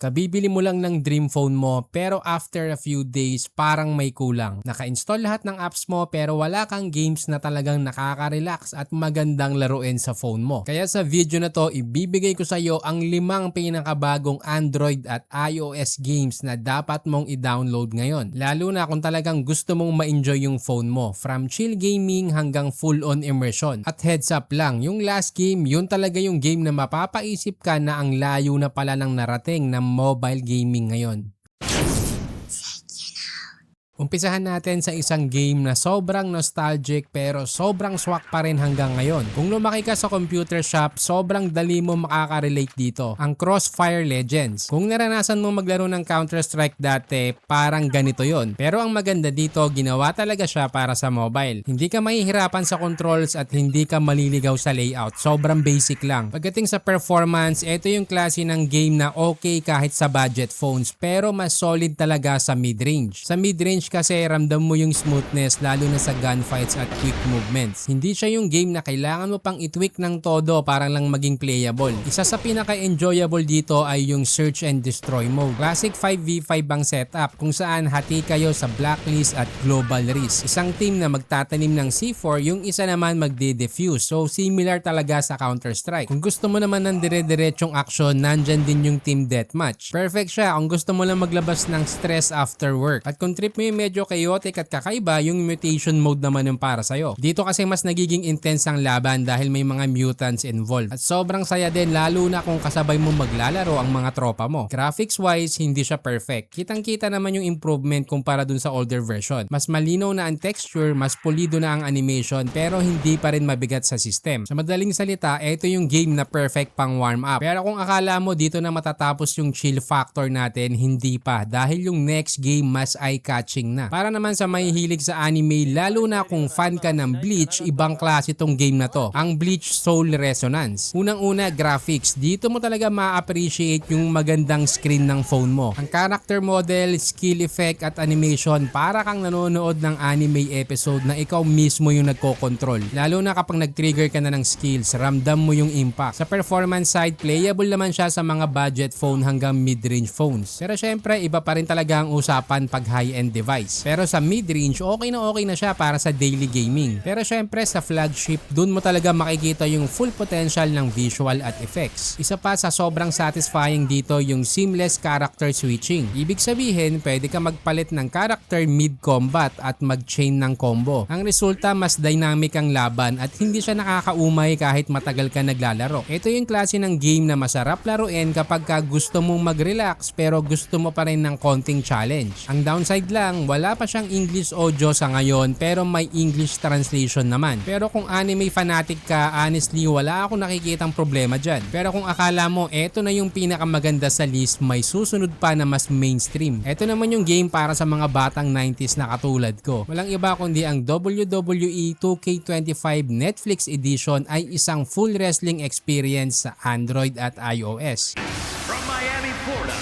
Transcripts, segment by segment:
Kabibili mo lang ng dream phone mo pero after a few days parang may kulang. Naka-install lahat ng apps mo pero wala kang games na talagang nakaka-relax at magandang laruin sa phone mo. Kaya sa video na to, ibibigay ko sa iyo ang 5 pinakabagong Android at iOS games na dapat mong i-download ngayon. Lalo na kung talagang gusto mong ma-enjoy yung phone mo, from chill gaming hanggang full-on immersion. At heads up lang, yung last game, yun talaga yung game na mapapaisip ka na ang layo na pala ng narating ng mobile gaming ngayon. Umpisahan natin sa isang game na sobrang nostalgic pero sobrang swak pa rin hanggang ngayon. Kung lumaki ka sa computer shop, sobrang dali mo makaka-relate dito. Ang Crossfire Legends. Kung naranasan mo maglaro ng Counter-Strike dati, parang ganito yon. Pero ang maganda dito, ginawa talaga siya para sa mobile. Hindi ka mahihirapan sa controls at hindi ka maliligaw sa layout. Sobrang basic lang. Pagdating sa performance, ito yung klase ng game na okay kahit sa budget phones pero mas solid talaga sa mid-range. Sa mid-range kasi ramdam mo yung smoothness lalo na sa gunfights at quick movements. Hindi siya yung game na kailangan mo pang i-tweak ng todo para lang maging playable. Isa sa pinaka-enjoyable dito ay yung Search and Destroy mode. Classic 5v5 ang setup kung saan hati kayo sa Blacklist at Global Risk. Isang team na magtatanim ng C4, yung isa naman magde-defuse. So similar talaga sa Counter-Strike. Kung gusto mo naman ng dire-diretsong action, nandyan din yung Team Deathmatch. Perfect siya kung gusto mo lang maglabas ng stress after work. At kung trip mo yung medyo chaotic at kakaiba, yung mutation mode naman yung para sa'yo. Dito kasi mas nagiging intense ang laban dahil may mga mutants involved. At sobrang saya din lalo na kung kasabay mo maglalaro ang mga tropa mo. Graphics wise, hindi siya perfect. Kitang-kita naman yung improvement kumpara dun sa older version. Mas malinaw na ang texture, mas pulido na ang animation pero hindi pa rin mabigat sa system. Sa madaling salita, ito yung game na perfect pang warm up. Pero kung akala mo dito na matatapos yung chill factor natin, hindi pa dahil yung next game mas eye-catching na. Para naman sa may hilig sa anime, lalo na kung fan ka ng Bleach, ibang klase tong game na to. Ang Bleach Soul Resonance. Unang-una, graphics. Dito mo talaga ma-appreciate yung magandang screen ng phone mo. Ang character model, skill effect at animation, para kang nanonood ng anime episode na ikaw mismo yung nagko-control. Lalo na kapag nag-trigger ka na ng skills, ramdam mo yung impact. Sa performance side, playable naman siya sa mga budget phone hanggang mid-range phones. Pero syempre, iba pa rin talaga ang usapan pag high-end device. Pero sa mid-range, okay na siya para sa daily gaming. Pero syempre sa flagship, dun mo talaga makikita yung full potential ng visual at effects. Isa pa sa sobrang satisfying dito yung seamless character switching. Ibig sabihin, pwede ka magpalit ng character mid-combat at mag-chain ng combo. Ang resulta, mas dynamic ang laban at hindi siya nakakaumay kahit matagal ka naglalaro. Ito yung klase ng game na masarap laruin kapag ka gusto mong mag-relax pero gusto mo pa rin ng konting challenge. Ang downside lang, wala pa siyang English audio sa ngayon pero may English translation naman. Pero kung anime fanatic ka, honestly wala akong nakikitang problema dyan. Pero kung akala mo eto na yung pinakamaganda sa list, may susunod pa na mas mainstream. Eto naman yung game para sa mga batang 90s na katulad ko. Walang iba kundi ang WWE 2K25 Netflix Edition ay isang full wrestling experience sa Android at iOS. From Miami, Florida,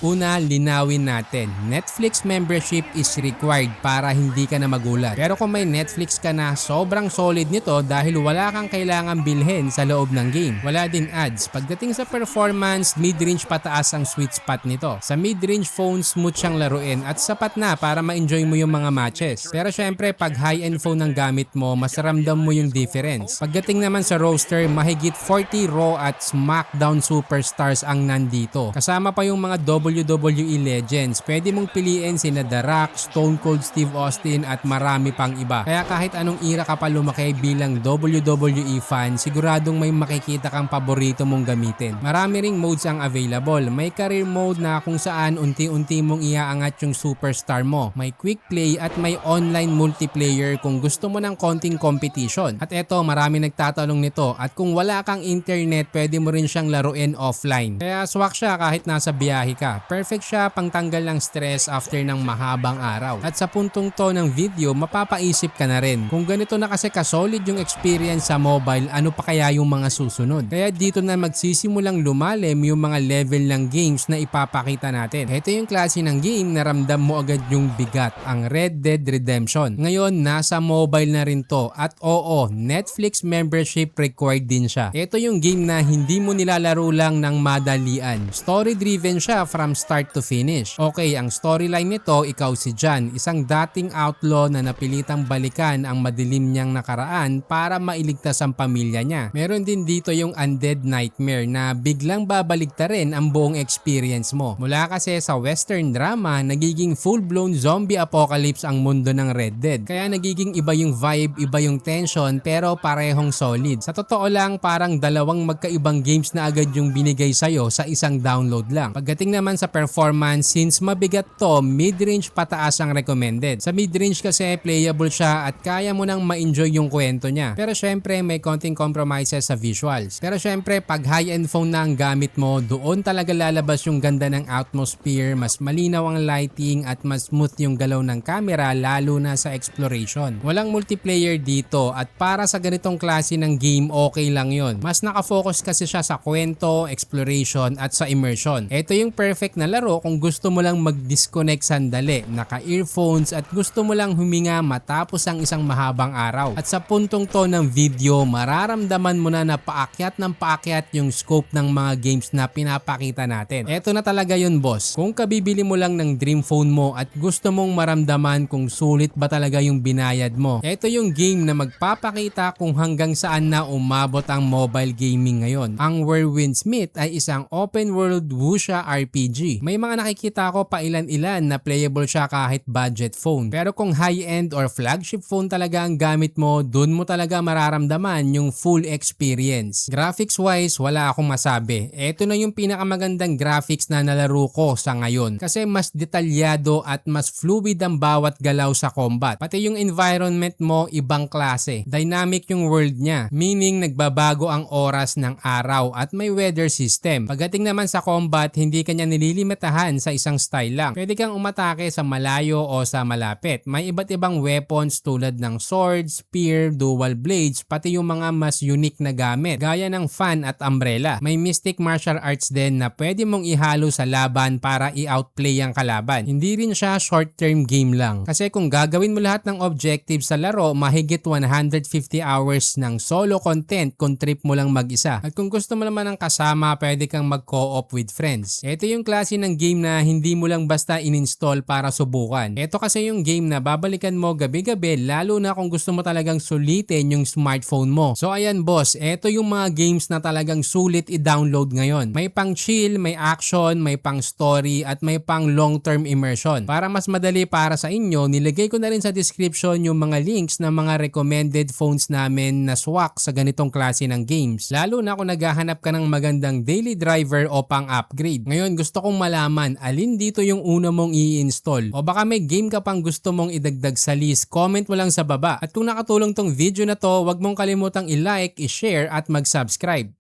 Una, linawin natin, Netflix membership is required para hindi ka na magulat. Pero kung may Netflix ka na, sobrang solid nito dahil wala kang kailangan bilhin sa loob ng game. Wala din ads. Pagdating sa performance, mid-range pataas ang sweet spot nito. Sa mid-range phone, smooth siyang laruin at sapat na para ma-enjoy mo yung mga matches. Pero syempre, pag high-end phone ang gamit mo, mas ramdam mo yung difference. Pagdating naman sa roster, mahigit 40 Raw at SmackDown superstars ang nandito. Kasama pa yung mga WWE Legends. Pwede mong piliin sina The Rock, Stone Cold Steve Austin at marami pang iba. Kaya kahit anong era ka pa lumaki bilang WWE fan, siguradong may makikita kang paborito mong gamitin. Marami ring modes ang available. May career mode na kung saan unti-unti mong iaangat yung superstar mo. May quick play at may online multiplayer kung gusto mo ng konting competition. At eto, marami nagtatanong nito. At kung wala kang internet, pwede mo rin siyang laruin offline. Kaya swak siya kahit nasa biyahe ka. Perfect siya pang tanggal ng stress after ng mahabang araw. At sa puntong to ng video, mapapaisip ka na rin, kung ganito na kasi kasolid yung experience sa mobile, ano pa kaya yung mga susunod? Kaya dito na magsisimulang lumalim yung mga level ng games na ipapakita natin. Ito yung klase ng game na ramdam mo agad yung bigat, ang Red Dead Redemption. Ngayon, nasa mobile na rin to at oo, Netflix membership required din siya. Ito yung game na hindi mo nilalaro lang ng madalian. Story-driven siya from start to finish. Okay, ang storyline nito, ikaw si John, isang dating outlaw na napilitang balikan ang madilim niyang nakaraan para mailigtas ang pamilya niya. Meron din dito yung Undead Nightmare na biglang babaligtarin ang buong experience mo. Mula kasi sa western drama, nagiging full-blown zombie apocalypse ang mundo ng Red Dead. Kaya nagiging iba yung vibe, iba yung tension, pero parehong solid. Sa totoo lang, parang dalawang magkaibang games na agad yung binigay sa'yo sa isang download lang. Pagdating naman sa performance, since mabigat to, mid-range pataas ang recommended. Sa mid-range kasi playable siya at kaya mo nang ma-enjoy yung kwento niya. Pero syempre may konting compromises sa visuals. Pero syempre pag high-end phone na ang gamit mo, doon talaga lalabas yung ganda ng atmosphere, mas malinaw ang lighting at mas smooth yung galaw ng camera lalo na sa exploration. Walang multiplayer dito at para sa ganitong klase ng game okay lang yon. Mas nakafocus kasi siya sa kwento, exploration at sa immersion. Ito yung perfect na laro kung gusto mo lang mag-disconnect sandali, naka-earphones at gusto mo lang huminga matapos ang isang mahabang araw. At sa puntong to ng video, mararamdaman mo na paakyat ng paakyat yung scope ng mga games na pinapakita natin. Ito na talaga yun, boss. Kung kabibili mo lang ng dream phone mo at gusto mong maramdaman kung sulit ba talaga yung binayad mo, ito yung game na magpapakita kung hanggang saan na umabot ang mobile gaming ngayon. Ang Where Winds Meet ay isang open world wuxia RPG. May mga nakikita ko pa ilan-ilan na playable siya kahit budget phone. Pero kung high-end or flagship phone talaga ang gamit mo, dun mo talaga mararamdaman yung full experience. Graphics wise, wala akong masabi. Ito na yung pinakamagandang graphics na nalaro ko sa ngayon. Kasi mas detalyado at mas fluid ang bawat galaw sa combat. Pati yung environment mo, ibang klase. Dynamic yung world niya. Meaning, nagbabago ang oras ng araw at may weather system. Pagdating naman sa combat, hindi kanya nililimitahan sa isang style lang. Pwede kang umatake sa malayo o sa malapit. May iba't ibang weapons tulad ng sword, spear, dual blades, pati yung mga mas unique na gamit, gaya ng fan at umbrella. May mystic martial arts din na pwede mong ihalo sa laban para i-outplay ang kalaban. Hindi rin siya short-term game lang. Kasi kung gagawin mo lahat ng objectives sa laro, mahigit 150 hours ng solo content kung trip mo lang mag-isa. At kung gusto mo naman ng kasama, pwede kang mag-co-op with friends. Ito yung klase ng game na hindi mo lang basta in-install para subukan. Ito kasi yung game na babalikan mo gabi-gabi, lalo na kung gusto mo talagang sulitin yung smartphone mo. So ayan boss, ito yung mga games na talagang sulit i-download ngayon. May pang chill, may action, may pang story at may pang long-term immersion. Para mas madali para sa inyo, nilagay ko na rin sa description yung mga links ng mga recommended phones namin na swak sa ganitong klase ng games. Lalo na kung naghahanap ka ng magandang daily driver o pang-upgrade. Ngayon gusto kong malaman, alin dito yung una mong i-install? O baka may game ka pang gusto mong idagdag sa list, comment mo lang sa baba. At kung nakatulong tong video na to, wag mong kalimutang i-like, i-share at mag-subscribe.